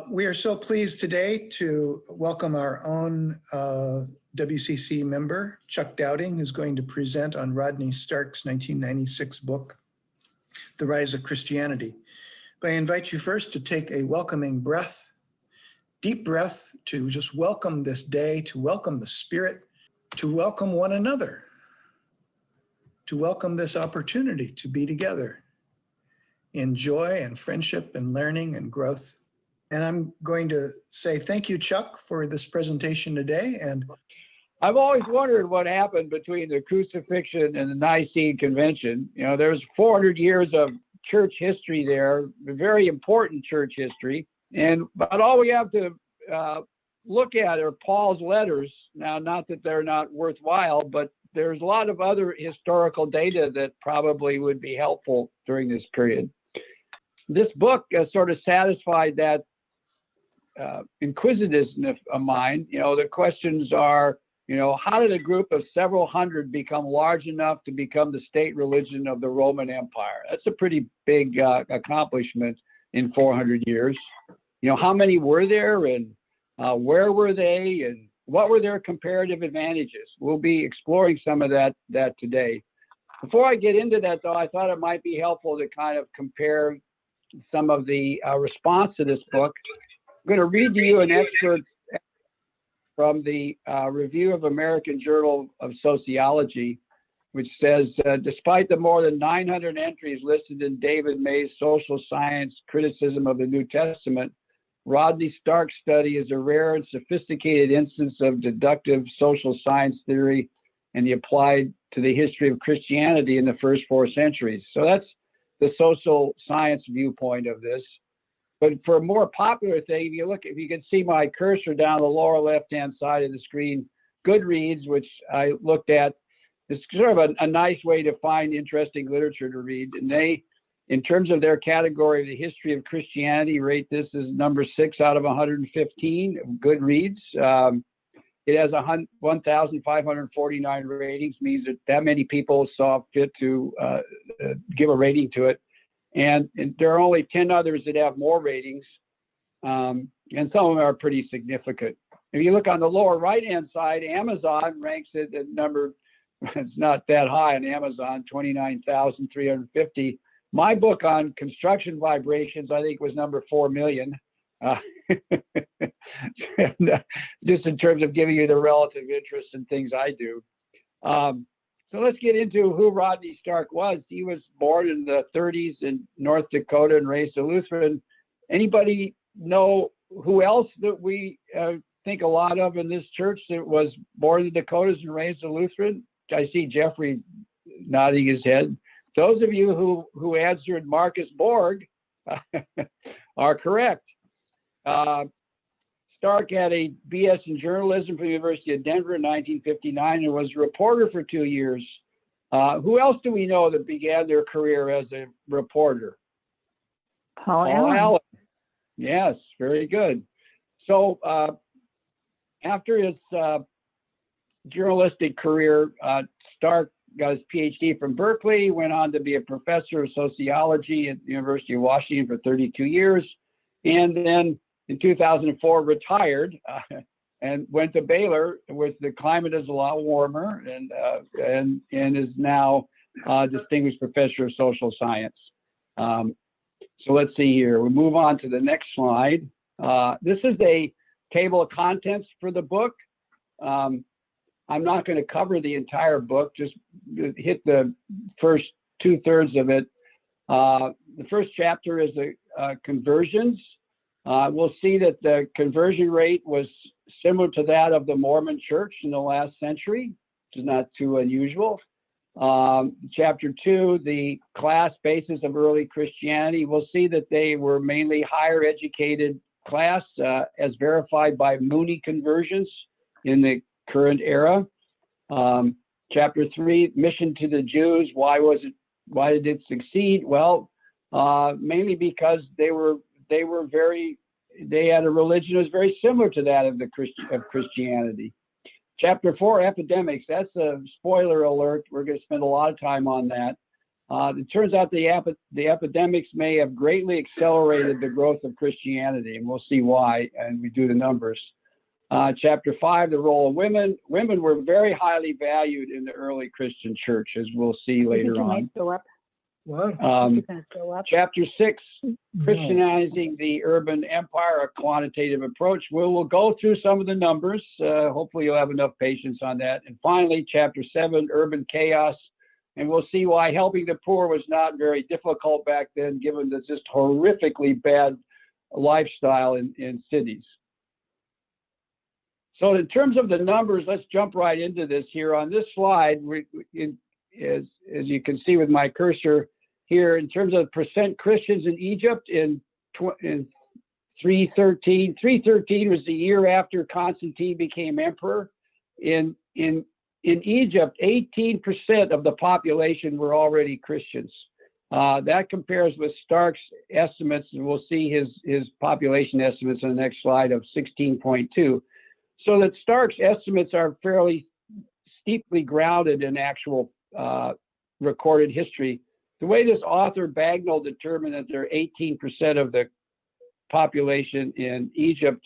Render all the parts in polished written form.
We are so pleased today to welcome our own WCC member, Chuck Dowding, who's going to present on Rodney Stark's 1996 book, The Rise of Christianity. But I invite you first to take a welcoming breath, deep breath, to just welcome this day, to welcome the Spirit, to welcome one another, to welcome this opportunity to be together in joy and friendship and learning and growth. And I'm going to say thank you, Chuck, for this presentation today. And I've always wondered what happened between the crucifixion and the Nicene Convention. You know, there's 400 years of church history there, very important church history. But all we have to look at are Paul's letters. Now, not that they're not worthwhile, but there's a lot of other historical data that probably would be helpful during this period. This book sort of satisfied that inquisitiveness of mine. You know, the questions are, you know, how did a group of several hundred become large enough to become the state religion of the Roman Empire? That's a pretty big accomplishment in 400 years. You know, how many were there, and where were they, and what were their comparative advantages? We'll be exploring some of that today. Before I get into that, though, I thought it might be helpful to kind of compare some of the response to this book. I'm going to read to you an excerpt from the Review of American Journal of Sociology, which says, despite the more than 900 entries listed in David May's Social Science Criticism of the New Testament, Rodney Stark's study is a rare and sophisticated instance of deductive social science theory and the applied to the history of Christianity in the first 4 centuries. So that's the social science viewpoint of this. But for a more popular thing, if you can see my cursor down the lower left-hand side of the screen, Goodreads, which I looked at, is sort of a nice way to find interesting literature to read. And they, in terms of their category of the history of Christianity, rate this as number 6 out of 115, Goodreads. It has 1,549 ratings, means that many people saw fit to give a rating to it. And there are only 10 others that have more ratings, and some of them are pretty significant. If you look on the lower right-hand side, Amazon ranks it at number, it's not that high on Amazon, 29,350. My book on construction vibrations, I think, was number 4 million. Just in terms of giving you the relative interest in things I do. So let's get into who Rodney Stark was. He was born in the 30s in North Dakota and raised a Lutheran. Anybody know who else that we think a lot of in this church that was born in the Dakotas and raised a Lutheran? I see Jeffrey nodding his head. Those of you who answered Marcus Borg are correct. Stark had a BS in journalism from the University of Denver in 1959 and was a reporter for 2 years. Who else do we know that began their career as a reporter? Paul Allen. Yes, very good. So after his journalistic career, Stark got his PhD from Berkeley, went on to be a professor of sociology at the University of Washington for 32 years, and then in 2004 retired and went to Baylor, where the climate is a lot warmer, and is now a distinguished professor of social science. So let's see here. We move on to the next slide. This is a table of contents for the book. I'm not going to cover the entire book, just hit the first 2/3 of it. The first chapter is the conversions. We'll see that the conversion rate was similar to that of the Mormon Church in the last century, which is not too unusual. Chapter 2, the class basis of early Christianity. We'll see that they were mainly higher educated class, as verified by Mooney conversions in the current era. Chapter 3, mission to the Jews. Why did it succeed? Well, mainly because they had a religion that was very similar to that of Christianity. Chapter 4, epidemics. That's a spoiler alert. We're going to spend a lot of time on that. It turns out the epidemics may have greatly accelerated the growth of Christianity, and we'll see why, and we do the numbers. Chapter 5, the role of women. Women were very highly valued in the early Christian church, as we'll see later on. Chapter 6, Christianizing the urban empire, a quantitative approach. We'll go through some of the numbers. Hopefully you'll have enough patience on that. And finally, Chapter 7, urban chaos. And we'll see why helping the poor was not very difficult back then, given the just horrifically bad lifestyle in cities. So in terms of the numbers, let's jump right into this here. On this slide, as you can see with my cursor here, in terms of percent Christians in Egypt in 313. 313 was the year after Constantine became emperor. In Egypt, 18% of the population were already Christians. That compares with Stark's estimates, and we'll see his population estimates on the next slide of 16.2. So that Stark's estimates are fairly steeply grounded in actual recorded history. The way this author Bagnall determined that there are 18% of the population in Egypt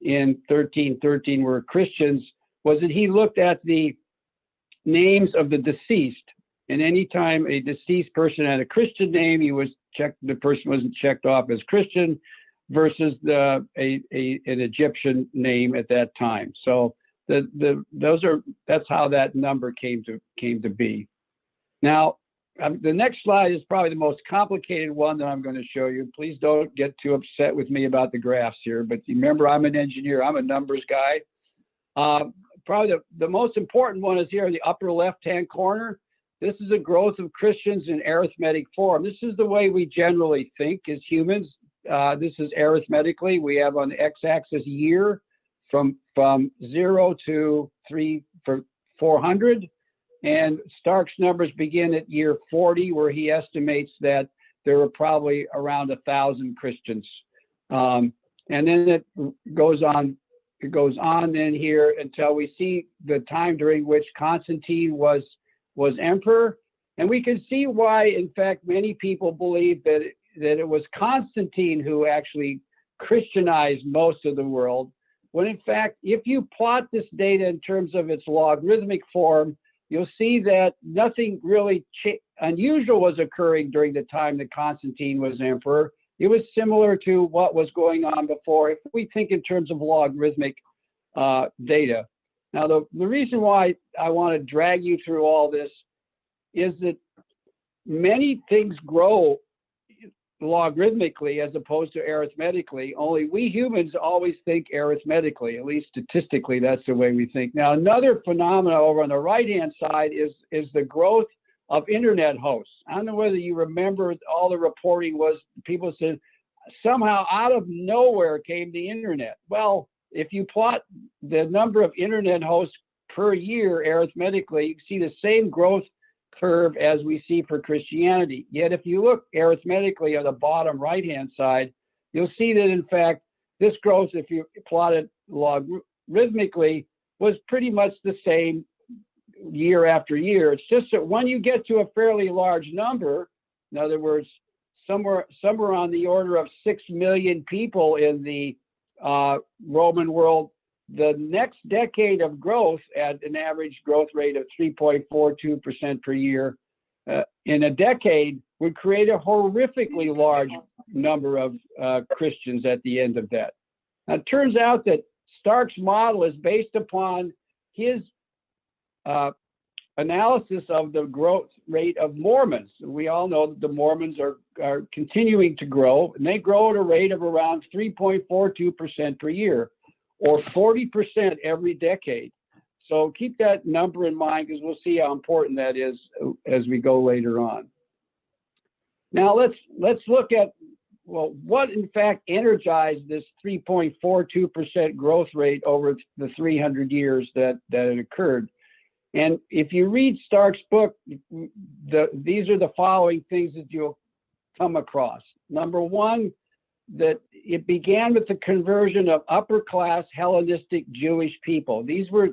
in 1313 were Christians was that he looked at the names of the deceased, and anytime a deceased person had a Christian name, the person wasn't checked off as Christian versus an Egyptian name at that time. So that's how that number came to be. Now, the next slide is probably the most complicated one that I'm going to show you. Please don't get too upset with me about the graphs here, but remember, I'm an engineer. I'm a numbers guy. Probably the most important one is here in the upper left-hand corner. This is a growth of Christians in arithmetic form. This is the way we generally think as humans. This is arithmetically. We have on the x-axis year from 0 to 400. And Stark's numbers begin at year 40, where he estimates that there were probably around 1,000 Christians. And then it goes on then here until we see the time during which Constantine was emperor. And we can see why, in fact, many people believe that it was Constantine who actually Christianized most of the world, when in fact, if you plot this data in terms of its logarithmic form, you'll see that nothing really unusual was occurring during the time that Constantine was emperor. It was similar to what was going on before, if we think in terms of logarithmic data. Now, the reason why I want to drag you through all this is that many things grow logarithmically as opposed to arithmetically, only we humans always think arithmetically, at least statistically, that's the way we think. Now, another phenomenon over on the right-hand side is the growth of internet hosts. I don't know whether you remember, all the reporting was people said somehow out of nowhere came the internet. Well, if you plot the number of internet hosts per year arithmetically, you can see the same growth curve as we see for Christianity. Yet if you look arithmetically on the bottom right-hand side, you'll see that in fact this growth, if you plot it logarithmically, was pretty much the same year after year. It's just that when you get to a fairly large number, in other words, somewhere on the order of 6 million people in the Roman world, the next decade of growth at an average growth rate of 3.42% per year in a decade would create a horrifically large number of Christians at the end of that. Now, it turns out that Stark's model is based upon his analysis of the growth rate of Mormons. We all know that the Mormons are continuing to grow, and they grow at a rate of around 3.42% per year, or 40% every decade. So keep that number in mind, because we'll see how important that is as we go later on. Now let's look at, well, what in fact energized this 3.42% growth rate over the 300 years that it occurred. And if you read Stark's book, these are the following things that you'll come across. Number one, that it began with the conversion of upper-class Hellenistic Jewish people. These were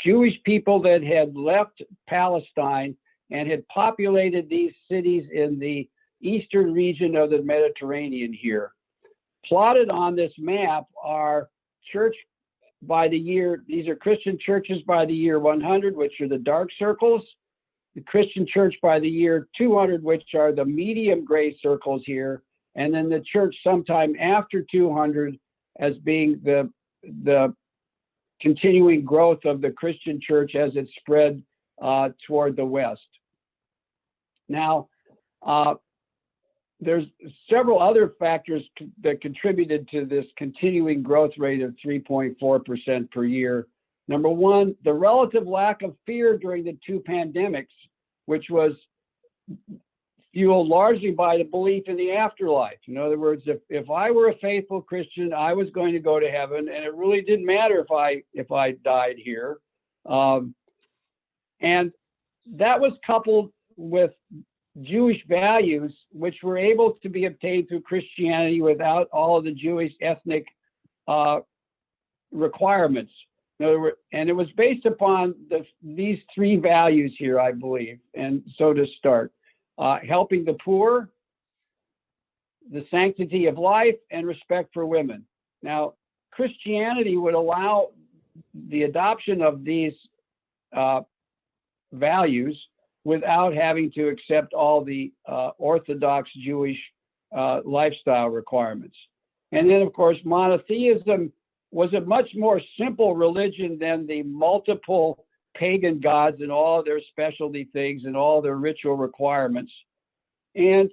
Jewish people that had left Palestine and had populated these cities in the eastern region of the Mediterranean here. Plotted on this map are church by the year, these are Christian churches by the year 100, which are the dark circles, the Christian church by the year 200, which are the medium gray circles here, and then the church sometime after 200 as being the continuing growth of the Christian church as it spread toward the west. Now, there's several other factors that contributed to this continuing growth rate of 3.4% per year. Number one, the relative lack of fear during the two pandemics, which was fueled largely by the belief in the afterlife. In other words, if I were a faithful Christian, I was going to go to heaven, and it really didn't matter if I died here. And that was coupled with Jewish values, which were able to be obtained through Christianity without all of the Jewish ethnic requirements. In other words, and it was based upon these three values here, I believe. And so to start, helping the poor, the sanctity of life, and respect for women. Now, Christianity would allow the adoption of these values without having to accept all the Orthodox Jewish lifestyle requirements. And then, of course, monotheism was a much more simple religion than the multiple pagan gods and all their specialty things and all their ritual requirements. And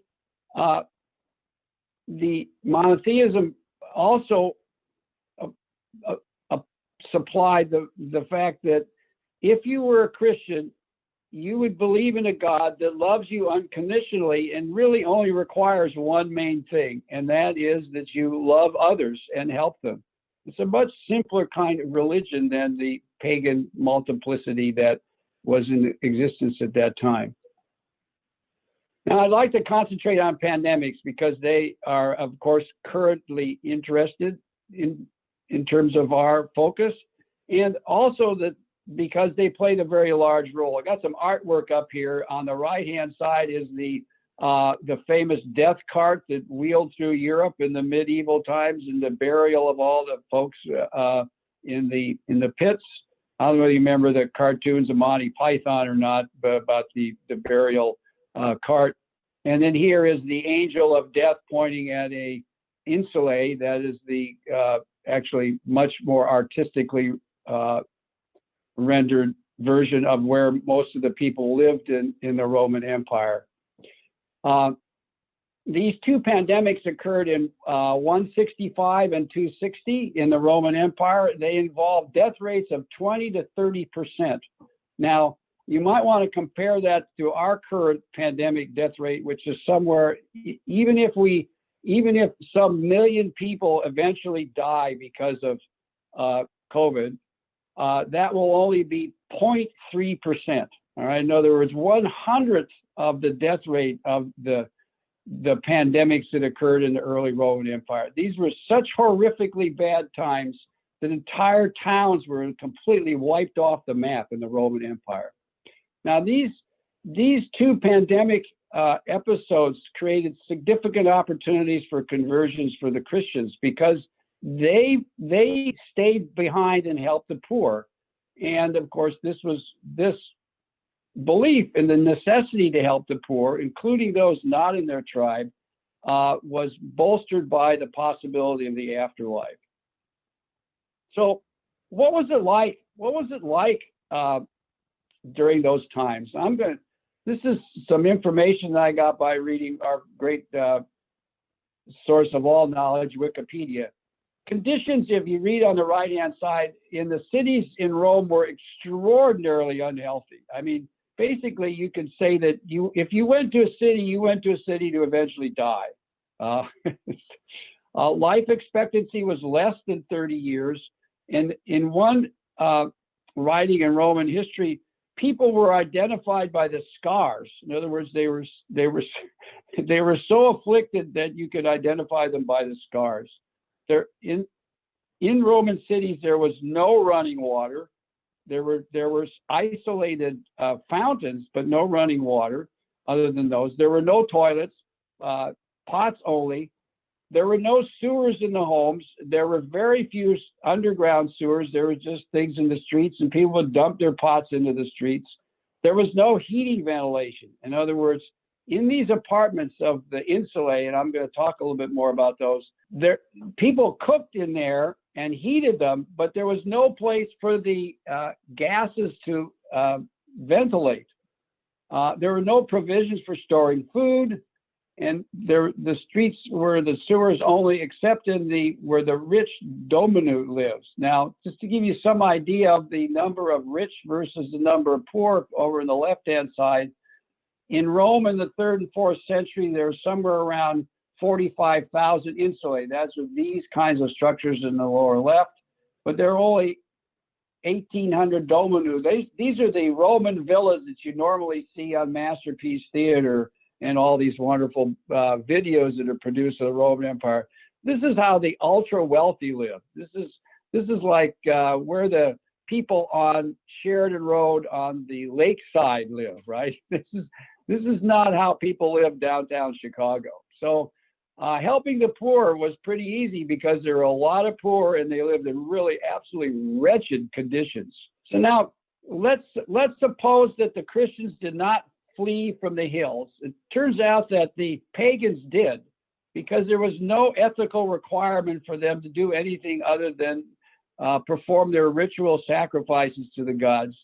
the monotheism also supplied the fact that if you were a Christian, you would believe in a God that loves you unconditionally and really only requires one main thing, and that is that you love others and help them. It's a much simpler kind of religion than the pagan multiplicity that was in existence at that time. Now, I'd like to concentrate on pandemics because they are, of course, currently interested in terms of our focus, and also that because they played a very large role. I got some artwork up here. On the right-hand side is the famous death cart that wheeled through Europe in the medieval times and the burial of all the folks in the pits. I don't really remember the cartoons of Monty Python or not, but about the burial cart. And then here is the angel of death pointing at a insulae. That is the actually much more artistically rendered version of where most of the people lived in the Roman Empire. These two pandemics occurred in 165 and 260 in the Roman Empire. They involved death rates of 20 to 30%. Now, you might want to compare that to our current pandemic death rate, which is somewhere, even if some million people eventually die because of COVID, that will only be 0.3%. All right. In other words, 1/100th of the death rate of the pandemics that occurred in the early Roman Empire. These were such horrifically bad times that entire towns were completely wiped off the map in the Roman Empire. Now, these two pandemic episodes created significant opportunities for conversions for the Christians because they stayed behind and helped the poor. And of course, this belief in the necessity to help the poor, including those not in their tribe, was bolstered by the possibility of the afterlife. So what was it like? What was it like during those times? This is some information that I got by reading our great source of all knowledge, Wikipedia. Conditions, if you read on the right-hand side, in the cities in Rome were extraordinarily unhealthy. I mean, basically, you could say that if you went to a city, you went to a city to eventually die. Life expectancy was less than 30 years. And in one writing in Roman history, people were identified by the scars. In other words, they were so afflicted that you could identify them by the scars. In Roman cities, there was no running water. There were isolated fountains, but no running water other than those. There were no toilets, pots only. There were no sewers in the homes. There were very few underground sewers. There were just things in the streets, and people would dump their pots into the streets. There was no heating ventilation. In other words, in these apartments of the insulae, and I'm going to talk a little bit more about those, people cooked in there and heated them, but there was no place for the gases to ventilate. There were no provisions for storing food. And the streets were the sewers only, except where the rich dominant lives. Now, just to give you some idea of the number of rich versus the number of poor over in the left-hand side, in Rome in the 3rd and 4th century, there was somewhere around 45,000 insulae. That's with these kinds of structures in the lower left, but there are only 1,800 dominu. These are the Roman villas that you normally see on Masterpiece Theater and all these wonderful videos that are produced of the Roman Empire. This is how the ultra wealthy live. This is like where the people on Sheridan Road on the lakeside live, right? This is not how people live downtown Chicago. So helping the poor was pretty easy because there were a lot of poor and they lived in really absolutely wretched conditions. So now let's suppose that the Christians did not flee from the hills. It turns out that the pagans did, because there was no ethical requirement for them to do anything other than perform their ritual sacrifices to the gods.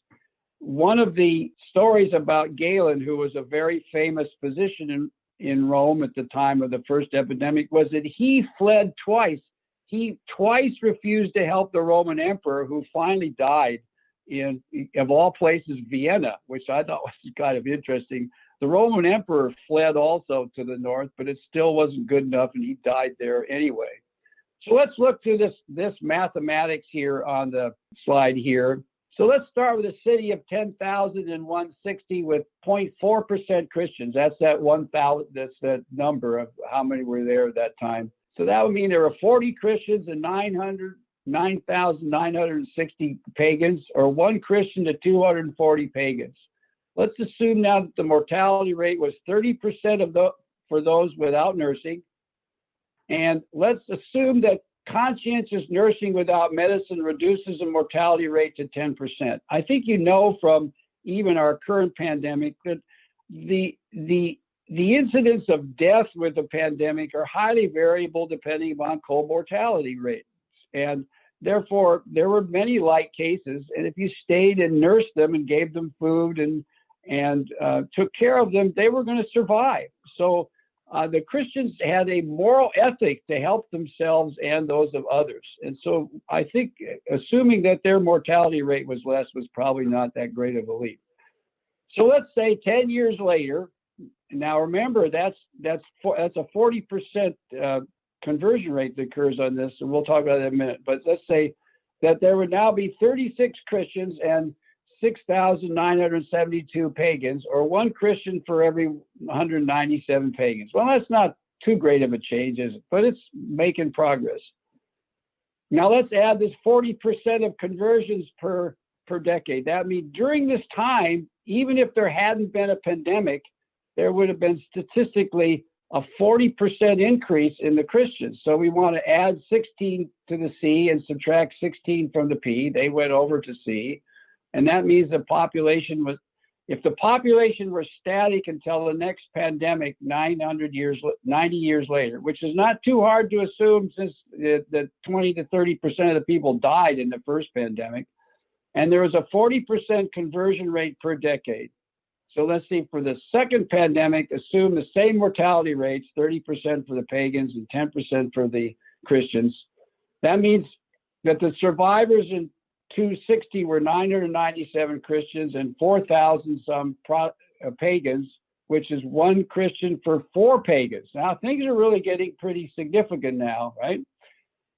One of the stories about Galen, who was a very famous physician in Rome at the time of the first epidemic, was that he fled twice. He twice refused to help the Roman emperor, who finally died in, of all places, Vienna, which I thought was kind of interesting. The Roman emperor fled also to the north, but it still wasn't good enough, and he died there anyway. So let's look through this mathematics here on the slide here. So let's start with a city of 10,160 with 0.4% Christians. That's that 1,000. That's that number of how many were there at that time. So that would mean there were 40 Christians and 9,960 pagans, or 1 Christian to 240 pagans. Let's assume now that the mortality rate was 30% for those without nursing. And let's assume that conscientious nursing without medicine reduces the mortality rate to 10%. I think you know from even our current pandemic that the incidence of death with the pandemic are highly variable depending upon co-mortality rates. And therefore, there were many light cases. And if you stayed and nursed them and gave them food and took care of them, they were going to survive. So the Christians had a moral ethic to help themselves and those of others. And so I think assuming that their mortality rate was less was probably not that great of a leap. So let's say 10 years later, now remember that's a 40% conversion rate that occurs on this, and we'll talk about that in a minute. But let's say that there would now be 36 Christians and 6,972 pagans, or 1 Christian for every 197 pagans. Well, that's not too great of a change, is it? But it's making progress. Now let's add this 40% of conversions per decade. That means during this time, even if there hadn't been a pandemic, there would have been statistically a 40% increase in the Christians. So we want to add 16 to the C and subtract 16 from the P. They went over to C. And that means the population was, if the population were static until the next pandemic 90 years later, which is not too hard to assume since the 20 to 30% of the people died in the first pandemic. And there was a 40% conversion rate per decade. So let's see, for the second pandemic, assume the same mortality rates, 30% for the pagans and 10% for the Christians. That means that the survivors in 260 were 997 Christians and 4,000 some pagans, which is 1 Christian for 4 pagans. Now things are really getting pretty significant now, right?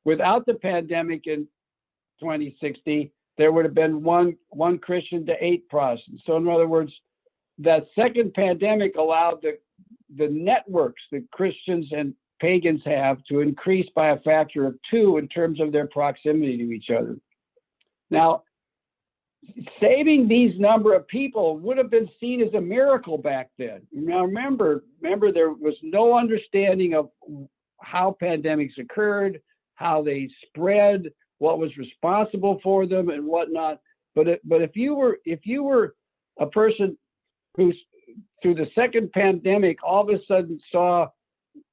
Without the pandemic in 2060, there would have been one Christian to 8 Protestants. So in other words, that second pandemic allowed the networks that Christians and pagans have to increase by a factor of 2 in terms of their proximity to each other. Now, saving these number of people would have been seen as a miracle back then. Now, remember, there was no understanding of how pandemics occurred, how they spread, what was responsible for them, and whatnot. But if you were a person who, through the second pandemic, all of a sudden saw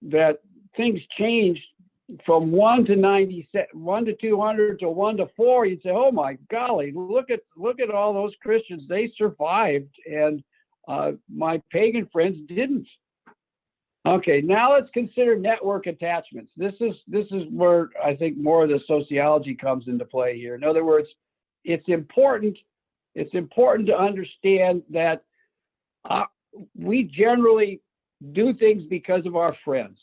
that things changed from 1 to 1 to 200 to 1 to 4, you'd say, "Oh my golly, look at all those Christians. They survived, and my pagan friends didn't." Okay, now let's consider network attachments. This is where I think more of the sociology comes into play here. In other words, it's important to understand that we generally do things because of our friends.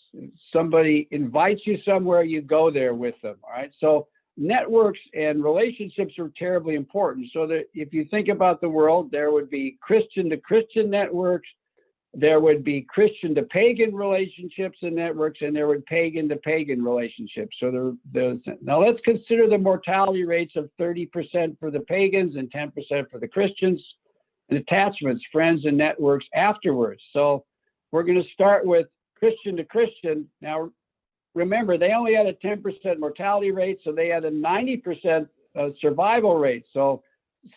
Somebody invites you somewhere, you go there with them. All right. So networks and relationships are terribly important. So that if you think about the world, there would be Christian to Christian networks, there would be Christian to pagan relationships and networks, and there would pagan to pagan relationships. So now let's consider the mortality rates of 30% for the pagans and 10% for the Christians, and attachments, friends, and networks afterwards. So we're going to start with Christian to Christian. Now, remember, they only had a 10% mortality rate, so they had a 90% survival rate. So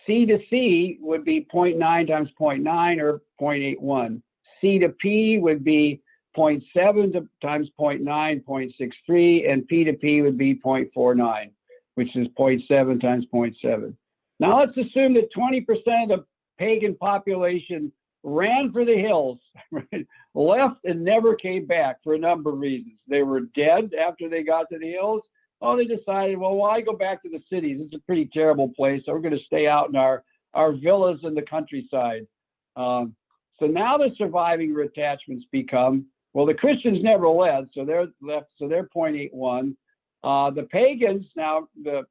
C to C would be 0.9 times 0.9 or 0.81. C to P would be 0.7 times 0.9, 0.63, and P to P would be 0.49, which is 0.7 times 0.7. Now let's assume that 20% of the pagan population ran for the hills, right? Left and never came back for a number of reasons. They were dead after they got to the hills. Oh, they decided, well, why go back to the cities? It's a pretty terrible place, so we're going to stay out in our villas in the countryside. So now the surviving attachments become, well, the Christians never led, so they're left, so they're 0.81. The pagans, now the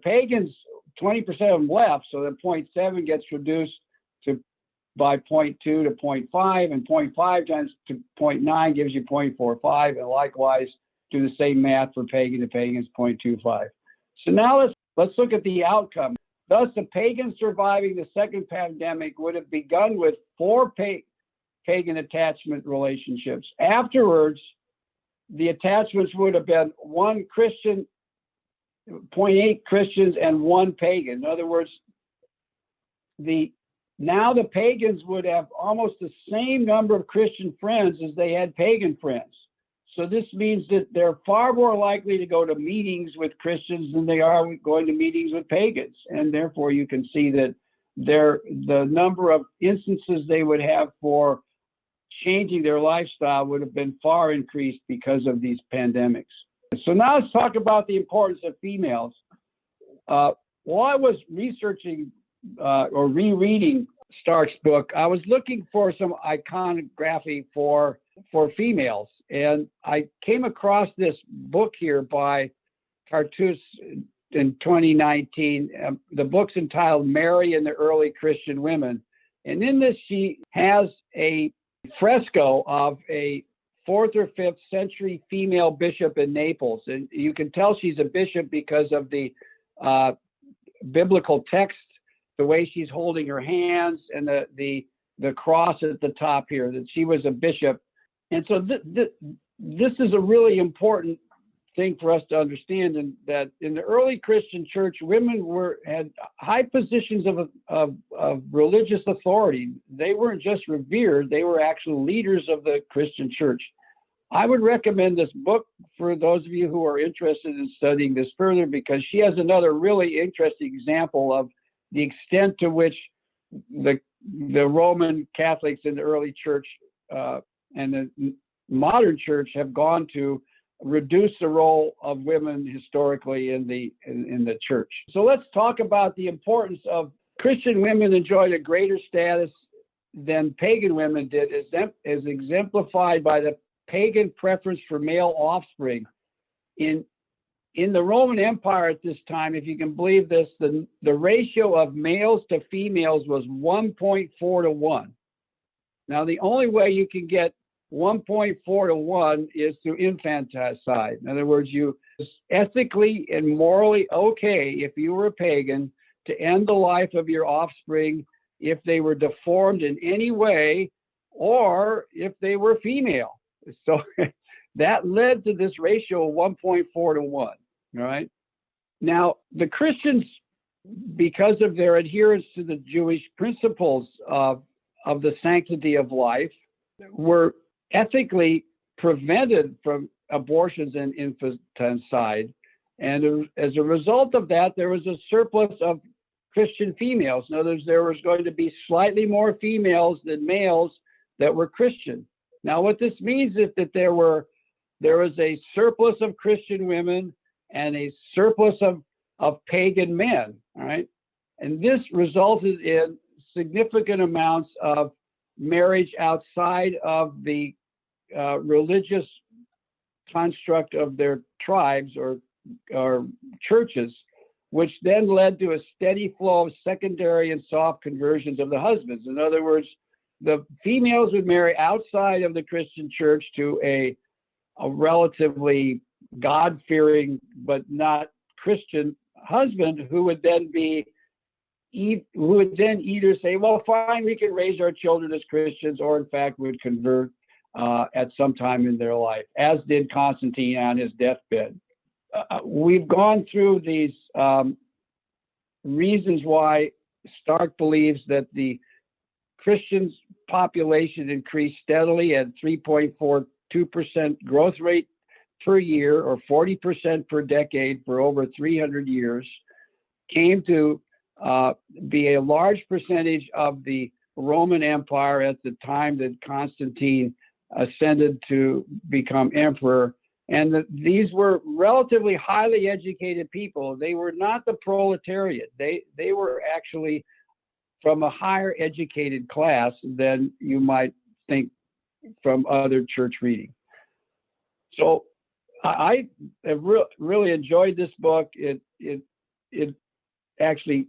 pagans, 20% of them left, so the 0.7 gets reduced by 0.2 to 0.5, and 0.5 times to 0.9 gives you 0.45, and likewise do the same math for pagan to pagans, 0.25. So now let's look at the outcome. Thus, the pagans surviving the second pandemic would have begun with 4 pagan attachment relationships. Afterwards, the attachments would have been 1 Christian, 0.8 Christians, and 1 pagan. In other words, now the pagans would have almost the same number of Christian friends as they had pagan friends. So this means that they're far more likely to go to meetings with Christians than they are going to meetings with pagans. And therefore, you can see that the number of instances they would have for changing their lifestyle would have been far increased because of these pandemics. So now let's talk about the importance of females. While I was researching or rereading Stark's book, I was looking for some iconography for females, and I came across this book here by Tartus in 2019. The book's entitled "Mary and the Early Christian Women," and in this she has a fresco of a 4th or 5th century female bishop in Naples, and you can tell she's a bishop because of the biblical text, the way she's holding her hands, and the cross at the top here, that she was a bishop. And so this is a really important thing for us to understand, and that in the early Christian church, women had high positions of religious authority. They weren't just revered, they were actual leaders of the Christian church. I would recommend this book for those of you who are interested in studying this further, because she has another really interesting example of the extent to which the Roman Catholics in the early church and the modern church have gone to reduce the role of women historically in the church. So let's talk about the importance of Christian women enjoyed a greater status than pagan women did, as exemplified by the pagan preference for male offspring. In the Roman Empire at this time, if you can believe this, the ratio of males to females was 1.4 to 1. Now, the only way you can get 1.4 to 1 is through infanticide. In other words, it's ethically and morally okay, if you were a pagan, to end the life of your offspring if they were deformed in any way or if they were female. So that led to this ratio of 1.4 to 1, all right? Now, the Christians, because of their adherence to the Jewish principles of the sanctity of life, were ethically prevented from abortions and infanticide. And as a result of that, there was a surplus of Christian females. In other words, there was going to be slightly more females than males that were Christian. Now, what this means is that there was a surplus of Christian women and a surplus of pagan men, all right? And this resulted in significant amounts of marriage outside of the religious construct of their tribes or churches, which then led to a steady flow of secondary and soft conversions of the husbands. In other words, the females would marry outside of the Christian church to a relatively God-fearing but not Christian husband who would then either say, well, fine, we can raise our children as Christians, or in fact would convert at some time in their life, as did Constantine on his deathbed. We've gone through these reasons why Stark believes that the Christians' population increased steadily at 3.42% growth rate per year, or 40% per decade for over 300 years, came to be a large percentage of the Roman Empire at the time that Constantine ascended to become emperor. And these were relatively highly educated people. They were not the proletariat. They were actually from a higher educated class than you might think from other church reading. So I have really enjoyed this book. It actually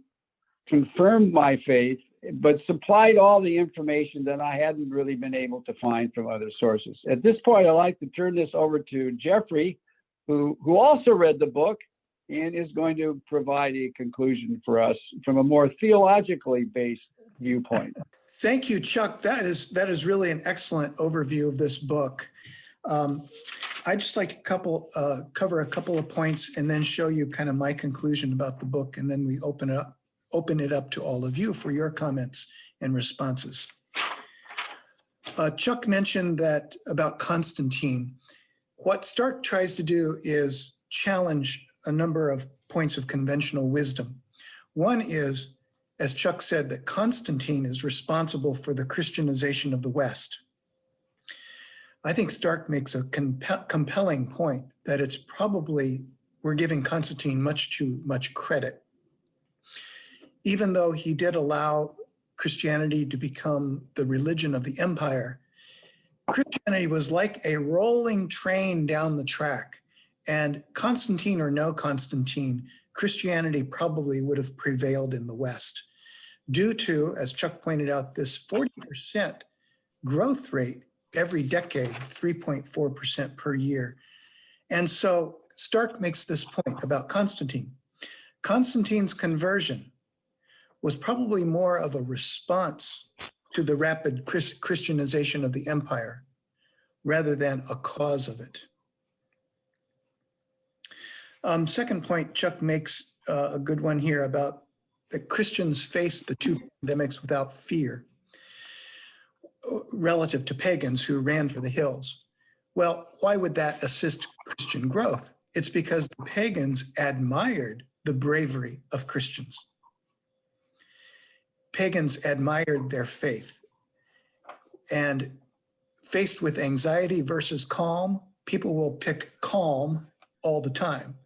confirmed my faith, but supplied all the information that I hadn't really been able to find from other sources. At this point, I'd like to turn this over to Jeffrey, who also read the book and is going to provide a conclusion for us from a more theologically based viewpoint. Thank you, Chuck. That is really an excellent overview of this book. I'd just like to cover a couple of points and then show you kind of my conclusion about the book, and then we open it up to all of you for your comments and responses. Chuck mentioned that about Constantine. What Stark tries to do is challenge a number of points of conventional wisdom. One is, as Chuck said, that Constantine is responsible for the Christianization of the West. I think Stark makes a compelling point that it's probably, we're giving Constantine much too much credit. Even though he did allow Christianity to become the religion of the empire, Christianity was like a rolling train down the track. And Constantine or no Constantine, Christianity probably would have prevailed in the West due to, as Chuck pointed out, this 40% growth rate every decade, 3.4% per year. And so Stark makes this point about Constantine. Constantine's conversion was probably more of a response to the rapid Christianization of the empire rather than a cause of it. Second point, Chuck makes a good one here about that Christians face the two pandemics without fear relative to pagans who ran for the hills. Well, why would that assist Christian growth? It's because the pagans admired the bravery of Christians. Pagans admired their faith. And faced with anxiety versus calm, people will pick calm all the time.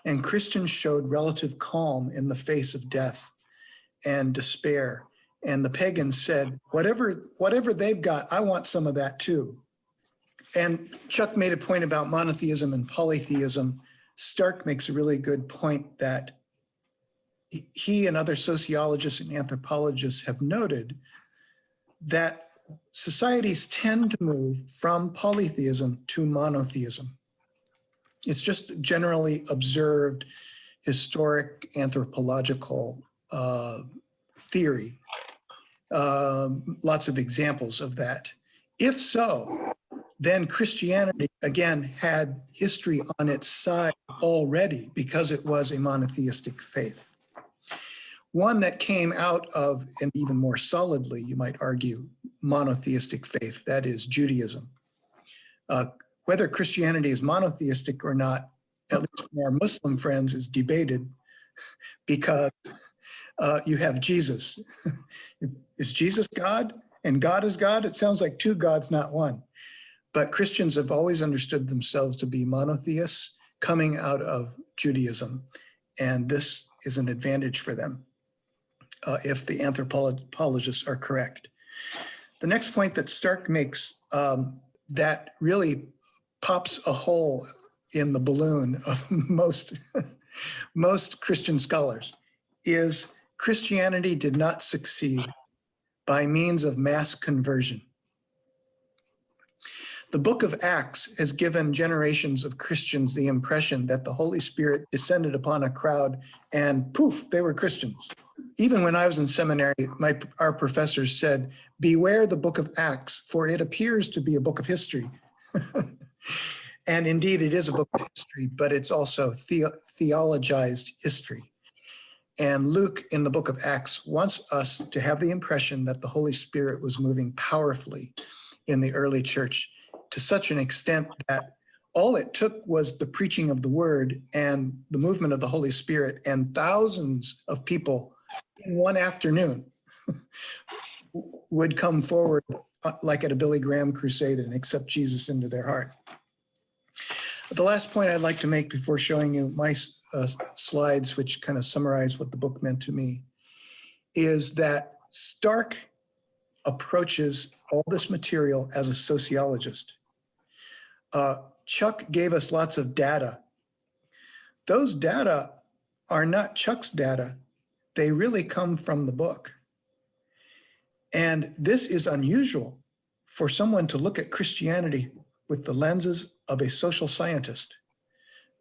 And Christians showed relative calm in the face of death and despair. And the pagans said, whatever they've got, I want some of that too. And Chuck made a point about monotheism and polytheism. Stark makes a really good point that he and other sociologists and anthropologists have noted that societies tend to move from polytheism to monotheism. It's just generally observed historic anthropological theory. Lots of examples of that. If so, then Christianity, again, had history on its side already because it was a monotheistic faith. One that came out of, and even more solidly, you might argue, monotheistic faith, that is Judaism. Whether Christianity is monotheistic or not, at least from our Muslim friends, is debated because you have Jesus. Is Jesus God and God is God? It sounds like two gods, not one. But Christians have always understood themselves to be monotheists coming out of Judaism. And this is an advantage for them if the anthropologists are correct. The next point that Stark makes that really pops a hole in the balloon of most Christian scholars is Christianity did not succeed by means of mass conversion. The book of Acts has given generations of Christians the impression that the Holy Spirit descended upon a crowd and poof, they were Christians. Even when I was in seminary, our professors said, beware the book of Acts, for it appears to be a book of history. And indeed, it is a book of history, but it's also theologized history. And Luke in the book of Acts wants us to have the impression that the Holy Spirit was moving powerfully in the early church to such an extent that all it took was the preaching of the word and the movement of the Holy Spirit, and thousands of people in one afternoon would come forward like at a Billy Graham crusade and accept Jesus into their heart. The last point I'd like to make before showing you my slides, which kind of summarize what the book meant to me, is that Stark approaches all this material as a sociologist. Chuck gave us lots of data. Those data are not Chuck's data. They really come from the book. And this is unusual for someone to look at Christianity with the lenses of a social scientist,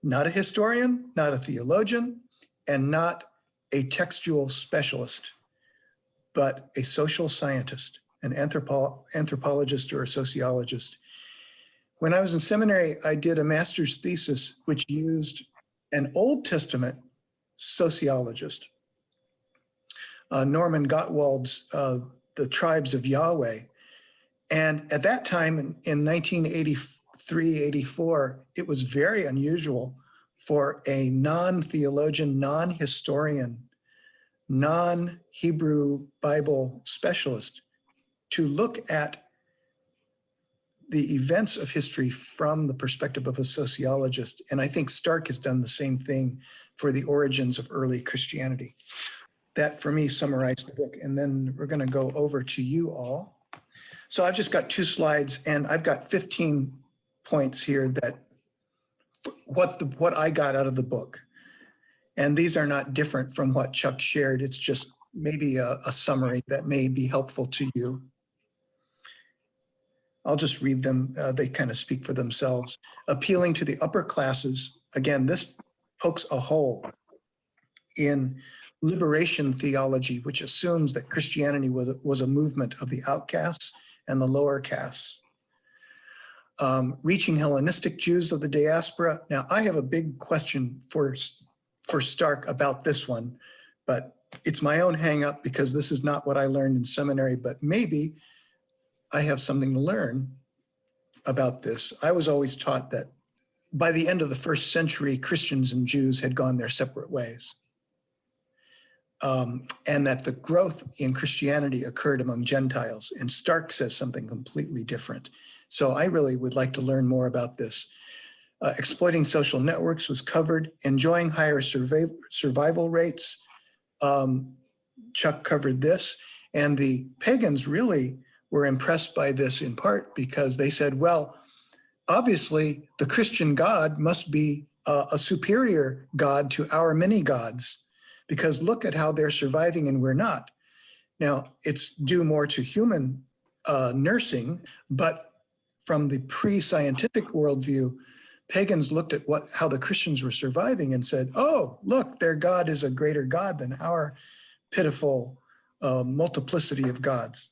not a historian, not a theologian, and not a textual specialist, but a social scientist, an anthropologist or a sociologist. When I was in seminary, I did a master's thesis which used an Old Testament sociologist, Norman Gottwald's The Tribes of Yahweh. And at that time in 1983, 84, it was very unusual for a non-theologian, non-historian, non-Hebrew Bible specialist to look at the events of history from the perspective of a sociologist. And I think Stark has done the same thing for the origins of early Christianity. That, for me, summarized the book. And then we're going to go over to you all. So I've just got 2 slides, and I've got 15 points here that what I got out of the book. And these are not different from what Chuck shared. It's just maybe a summary that may be helpful to you. I'll just read them. They kind of speak for themselves. Appealing to the upper classes. Again, this pokes a hole in liberation theology, which assumes that Christianity was a movement of the outcasts and the lower castes. Reaching Hellenistic Jews of the diaspora. Now, I have a big question for Stark about this one, but it's my own hang up because this is not what I learned in seminary, but maybe I have something to learn about this. I was always taught that by the end of the 1st century, Christians and Jews had gone their separate ways. And that the growth in Christianity occurred among Gentiles. And Stark says something completely different. So I really would like to learn more about this. Exploiting social networks was covered. Enjoying higher survival rates. Chuck covered this. And the pagans really were impressed by this in part because they said, well, obviously the Christian God must be a superior God to our many gods, because look at how they're surviving and we're not. Now, it's due more to human nursing, but from the pre-scientific worldview, pagans looked at how the Christians were surviving and said, oh, look, their God is a greater God than our pitiful multiplicity of gods.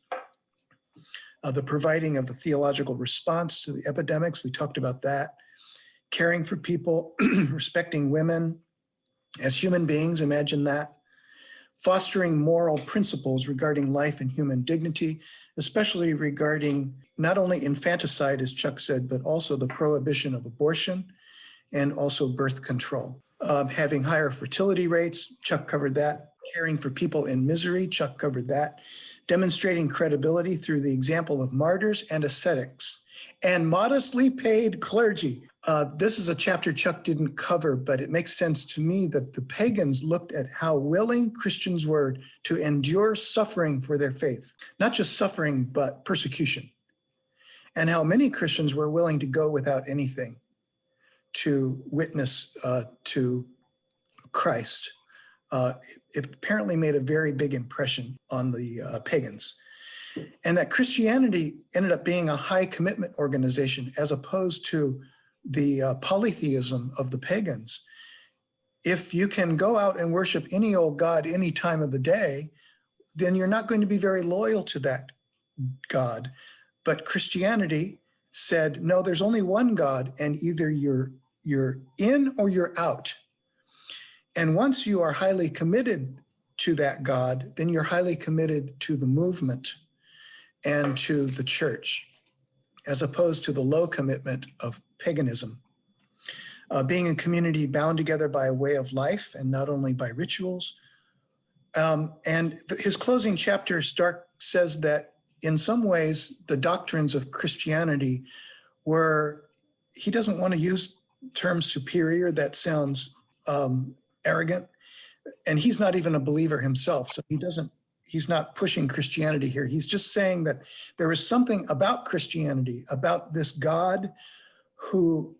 The providing of the theological response to the epidemics, we talked about that. Caring for people, respecting women as human beings, imagine that. Fostering moral principles regarding life and human dignity, especially regarding not only infanticide, as Chuck said, but also the prohibition of abortion and also birth control. Having higher fertility rates, Chuck covered that. Caring for people in misery, Chuck covered that. Demonstrating credibility through the example of martyrs and ascetics, and modestly paid clergy. This is a chapter Chuck didn't cover, but it makes sense to me that the pagans looked at how willing Christians were to endure suffering for their faith, not just suffering, but persecution, and how many Christians were willing to go without anything to witness to Christ. It apparently made a very big impression on the pagans. And that Christianity ended up being a high commitment organization as opposed to the polytheism of the pagans. If you can go out and worship any old god any time of the day, then you're not going to be very loyal to that god. But Christianity said, no, there's only one God, and either you're in or you're out. And once you are highly committed to that God, then you're highly committed to the movement and to the church, as opposed to the low commitment of paganism. Being a community bound together by a way of life and not only by rituals. And his closing chapter, Stark says that in some ways, the doctrines of Christianity were, he doesn't want to use term superior, that sounds arrogant. And he's not even a believer himself, so he's not pushing Christianity here. He's just saying that there is something about Christianity, about this God who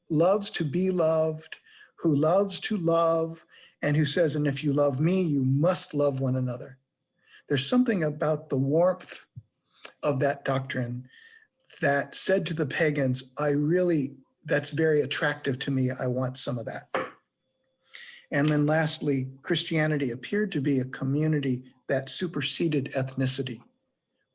loves to be loved, who loves to love, and who says, and if you love me, you must love one another. There's something about the warmth of that doctrine that said to the pagans, that's very attractive to me. I want some of that. And then lastly, Christianity appeared to be a community that superseded ethnicity,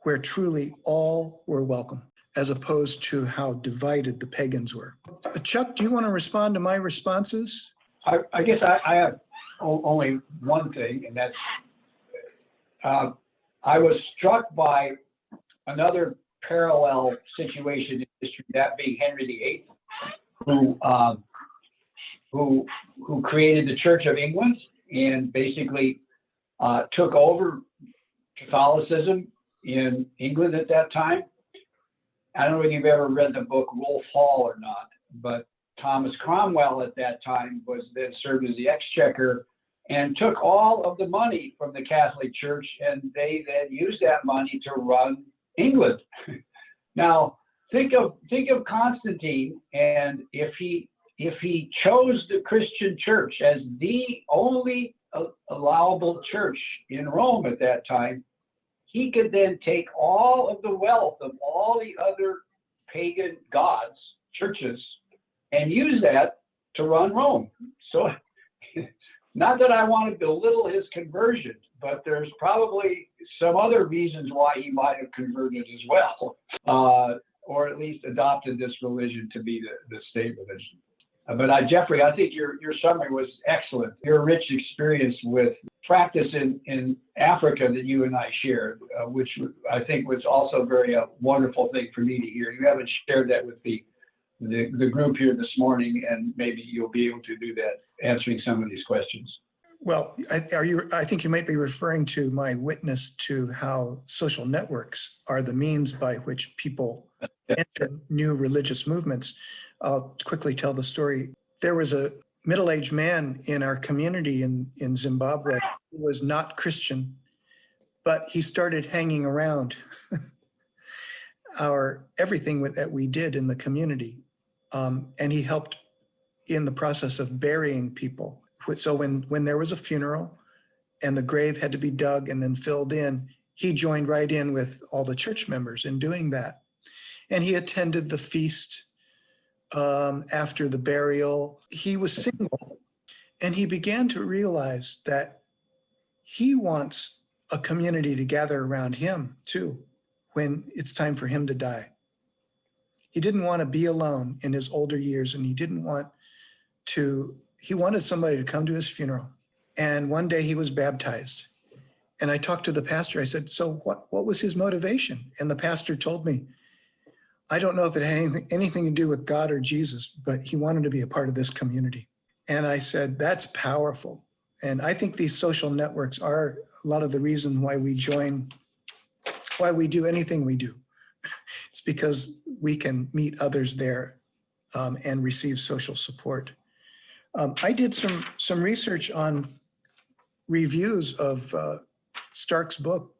where truly all were welcome, as opposed to how divided the pagans were. Chuck, do you want to respond to my responses? I guess I have only one thing, and that's I was struck by another parallel situation in history, that being Henry VIII, who created the Church of England and basically took over Catholicism in England at that time. I don't know if you've ever read the book Wolf Hall or not, but Thomas Cromwell at that time was then served as the exchequer and took all of the money from the Catholic Church, and they then used that money to run England. Now, think of Constantine, and if he chose the Christian church as the only allowable church in Rome at that time, he could then take all of the wealth of all the other pagan gods, churches, and use that to run Rome. So, not that I want to belittle his conversion, but there's probably some other reasons why he might have converted as well, or at least adopted this religion to be the state religion. But Jeffrey, I think your summary was excellent. Your rich experience with practice in Africa that you and I shared, which I think was also very wonderful thing for me to hear. You haven't shared that with the group here this morning, and maybe you'll be able to do that, answering some of these questions. Well, I think you might be referring to my witness to how social networks are the means by which people enter new religious movements. I'll quickly tell the story. There was a middle-aged man in our community in Zimbabwe who was not Christian, but he started hanging around everything that we did in the community. And he helped in the process of burying people. So when there was a funeral and the grave had to be dug and then filled in, he joined right in with all the church members in doing that. And he attended the feast after the burial. He was single, and he began to realize that he wants a community to gather around him too when it's time for him to die. He didn't want to be alone in his older years, and he wanted somebody to come to his funeral. And one day he was baptized. And I talked to the pastor. I said, so what was his motivation? And the pastor told me, I don't know if it had anything to do with God or Jesus, but he wanted to be a part of this community. And I said, that's powerful. And I think these social networks are a lot of the reason why we do anything we do. It's because we can meet others there and receive social support. I did some research on reviews of Stark's book.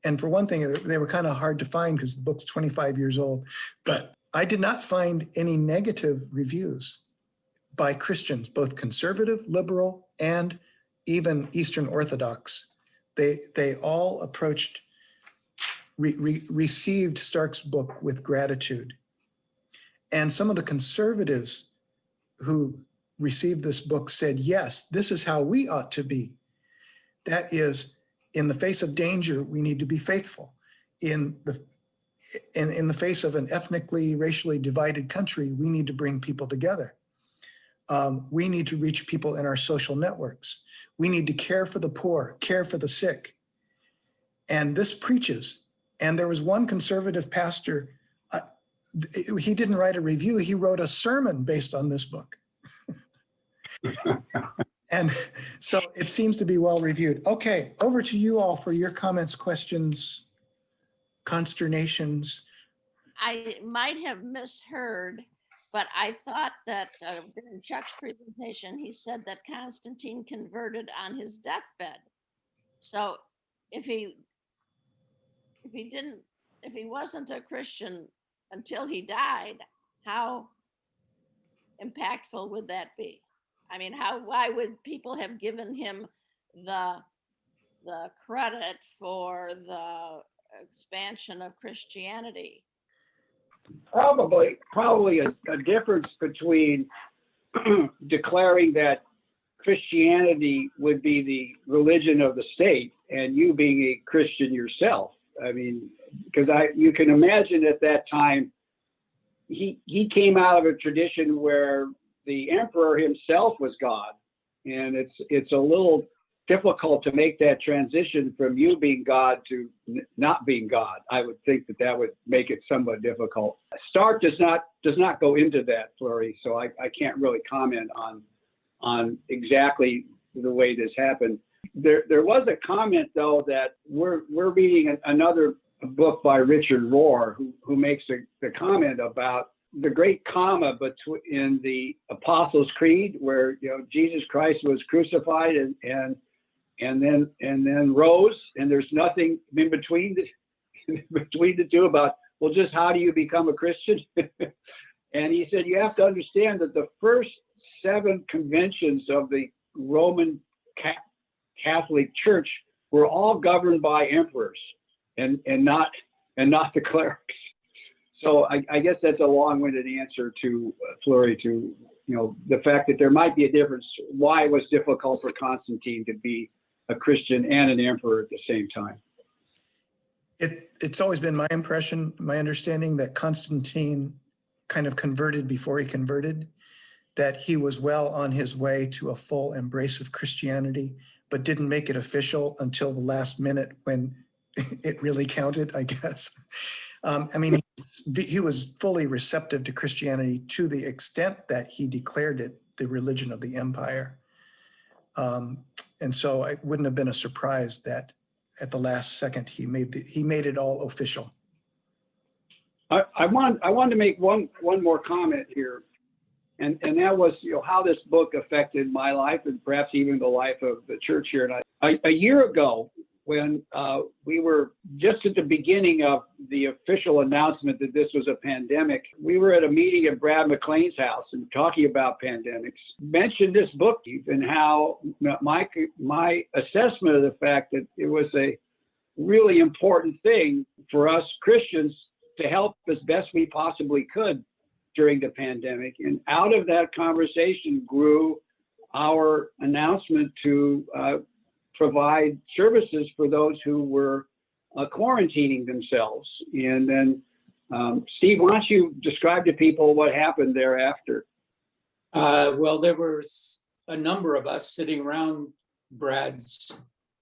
And for one thing, they were kind of hard to find because the book's 25 years old. But I did not find any negative reviews by Christians, both conservative, liberal, and even Eastern Orthodox. They all received Stark's book with gratitude. And some of the conservatives who received this book said, yes, this is how we ought to be. That is, in the face of danger, we need to be faithful. In the face of an ethnically, racially divided country, we need to bring people together. We need to reach people in our social networks. We need to care for the poor, care for the sick. And this preaches. And there was one conservative pastor, he didn't write a review, he wrote a sermon based on this book. And so it seems to be well reviewed. Okay, over to you all for your comments, questions, consternations. I might have misheard, but I thought that during Chuck's presentation, he said that Constantine converted on his deathbed. So if he wasn't a Christian until he died, how impactful would that be? I mean, why would people have given him the credit for the expansion of Christianity? Probably a difference between declaring that Christianity would be the religion of the state and you being a Christian yourself. I mean, because you can imagine at that time, he came out of a tradition where the emperor himself was God, and it's a little difficult to make that transition from you being God to not being God. I would think that would make it somewhat difficult. Stark does not go into that, Flurry, so I can't really comment on exactly the way this happened. There was a comment though that we're reading another book by Richard Rohr who makes the comment about the great comma in the Apostles' Creed, where Jesus Christ was crucified and then rose, and there's nothing in between the two about, well, just how do you become a Christian? And he said you have to understand that the first 7 conventions of the Roman Catholic Church were all governed by emperors and not the clerics. So I guess that's a long-winded answer to Flurry, to the fact that there might be a difference, why it was difficult for Constantine to be a Christian and an emperor at the same time. It's always been my impression, my understanding, that Constantine kind of converted before he converted, that he was well on his way to a full embrace of Christianity, but didn't make it official until the last minute when it really counted, I guess. I mean, he was fully receptive to Christianity to the extent that he declared it the religion of the empire. And so it wouldn't have been a surprise that at the last second he made it all official. I wanted to make one more comment here, and that was how this book affected my life and perhaps even the life of the church here. And a year ago, when we were just at the beginning of the official announcement that this was a pandemic, we were at a meeting at Brad McLean's house and talking about pandemics, mentioned this book and how my assessment of the fact that it was a really important thing for us Christians to help as best we possibly could during the pandemic. And out of that conversation grew our announcement to provide services for those who were quarantining themselves. And then, Steve, why don't you describe to people what happened thereafter? Well, there was a number of us sitting around Brad's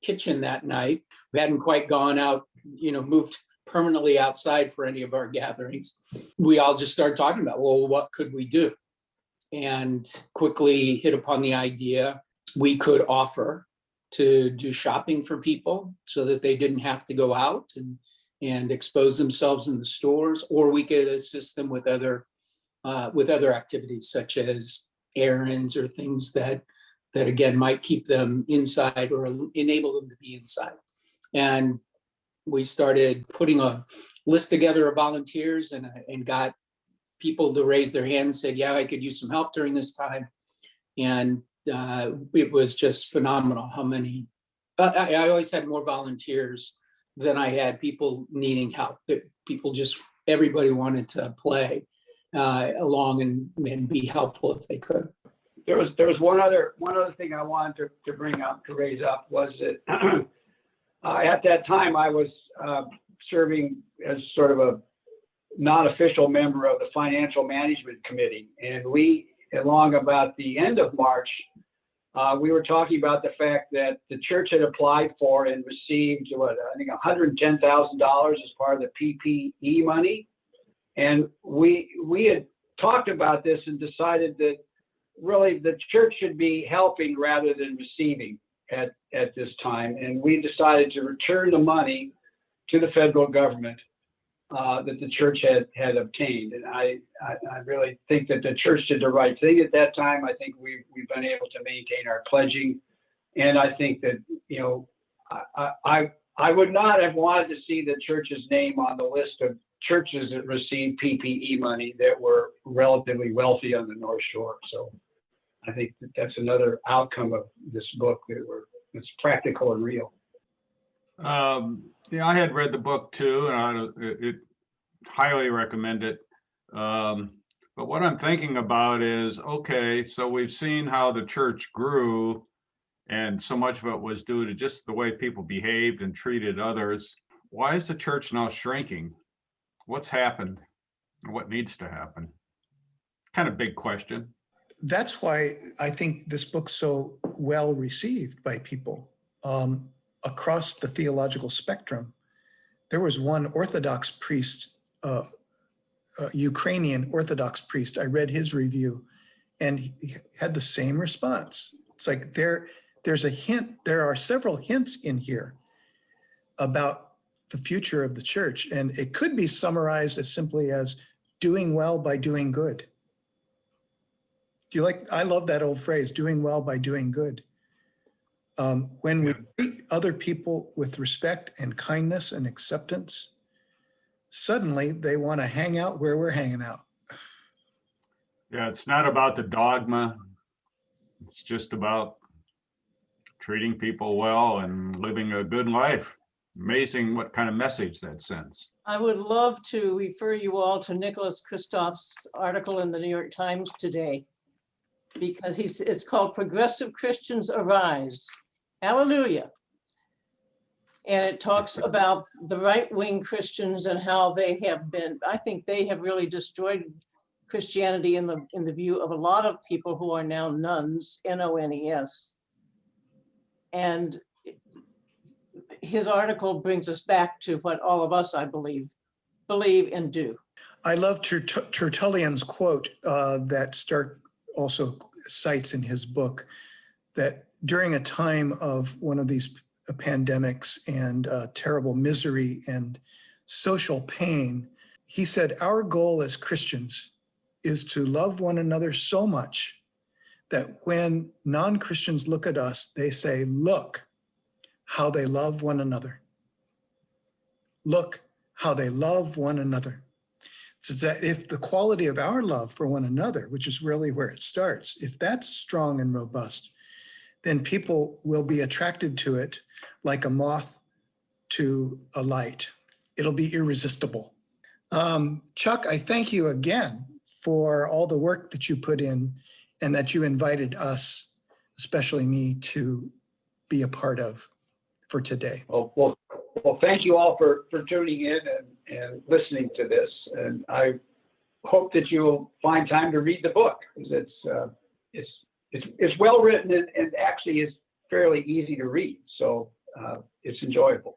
kitchen that night. We hadn't quite gone out, moved permanently outside for any of our gatherings. We all just started talking about, well, what could we do? And quickly hit upon the idea we could offer to do shopping for people so that they didn't have to go out and expose themselves in the stores, or we could assist them with other activities such as errands or things that again might keep them inside or enable them to be inside. And we started putting a list together of volunteers and got people to raise their hand and said, yeah, I could use some help during this time. And it was just phenomenal how many, I always had more volunteers than I had people needing help. Everybody wanted to play along and be helpful if they could. There was one other thing I wanted to bring up, to raise up, was that at that time I was serving as sort of a non-official member of the Financial Management Committee. And we, along about the end of March, we were talking about the fact that the church had applied for and received, I think $110,000 as part of the PPE money. And we had talked about this and decided that really the church should be helping rather than receiving at this time. And we decided to return the money to the federal government that the church had obtained. And I really think that the church did the right thing at that time. I think we've been able to maintain our pledging. And I think that, I would not have wanted to see the church's name on the list of churches that received PPE money that were relatively wealthy on the North Shore. So I think that's another outcome of this book, it's practical and real. Yeah, I had read the book too, and it highly recommend it. But what I'm thinking about is, okay, so we've seen how the church grew, and so much of it was due to just the way people behaved and treated others. Why is the church now shrinking? What's happened? What needs to happen? Kind of big question. That's why I think this book's so well received by people across the theological spectrum. There was one Orthodox priest, Ukrainian Orthodox priest, I read his review, and he had the same response. It's like there's a hint, there are several hints in here about the future of the church, and it could be summarized as simply as doing well by doing good. I love that old phrase, doing well by doing good. When we treat other people with respect and kindness and acceptance, suddenly they want to hang out where we're hanging out. Yeah, it's not about the dogma. It's just about treating people well and living a good life. Amazing what kind of message that sends. I would love to refer you all to Nicholas Kristof's article in the New York Times today, because it's called Progressive Christians Arise. Hallelujah. And it talks about the right-wing Christians and how they have been, I think they have really destroyed Christianity in the view of a lot of people who are now nuns, N-O-N-E-S. And his article brings us back to what all of us, I believe and do. I love Tertullian's quote that Stark also cites in his book, that during a time of one of these pandemics and terrible misery and social pain, he said, our goal as Christians is to love one another so much that when non-Christians look at us, they say, look how they love one another. Look how they love one another. So that if the quality of our love for one another, which is really where it starts, if that's strong and robust, then people will be attracted to it like a moth to a light. It'll be irresistible. Chuck, I thank you again for all the work that you put in and that you invited us, especially me, to be a part of for today. Well, thank you all for tuning in and listening to this. And I hope that you'll find time to read the book, because it's well written and actually is fairly easy to read. So it's enjoyable.